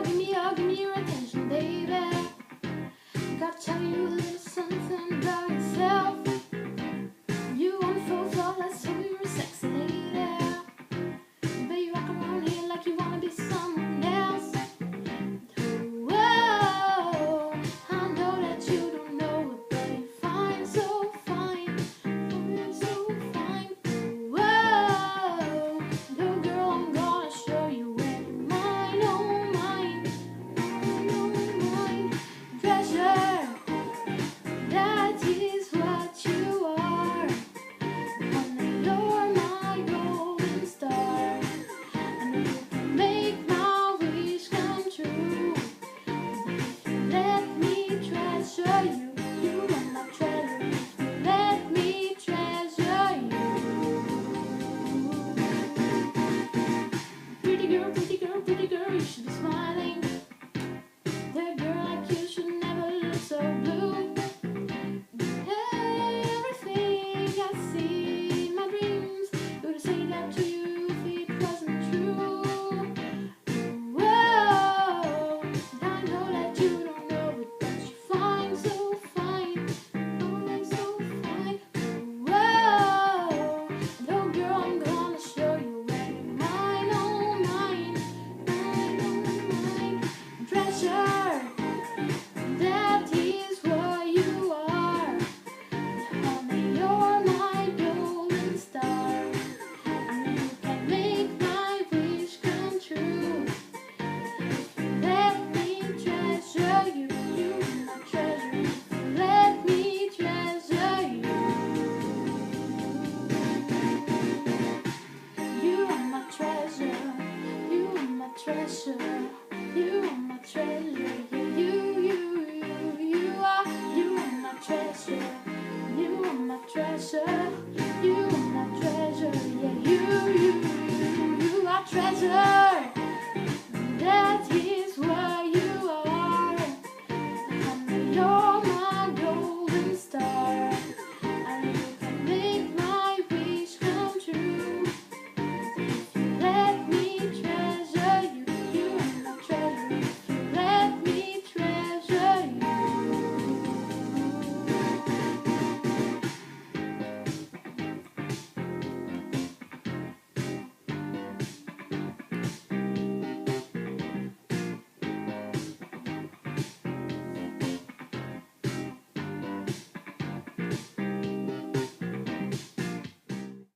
give me your attention, baby. Gotta tell you a little something about yourself. You want to fall flawless, so you're a sexy lady. But you walk around here like you wanna be someone else. Whoa, I know that you don't know it, but you're fine, so fine. Oh, you're so fine. Whoa, no girl, I'm gonna show you where you're mine, oh mine, mine. Treasure, that is what you are. Honey, you're my golden star. I know you can make my wish come true. If you let me treasure you, you are my treasure. If you let me treasure you. Pretty girl, you should be smiling. That girl like you should never look so blue. Everything I see in my dreams, would say that to you if it wasn't true. Whoa, I know that you don't know it, but you're fine, so fine. Oh, so fine. Whoa, no girl, I'm gonna show you where you're mine, oh mine, mine. Treasure, that is what you are. Honey, you're my golden star. I know you can make my wish come true. If you let me treasure you, you're my treasure. If you let me treasure you, you are my treasure. You are my treasure. You are my treasure.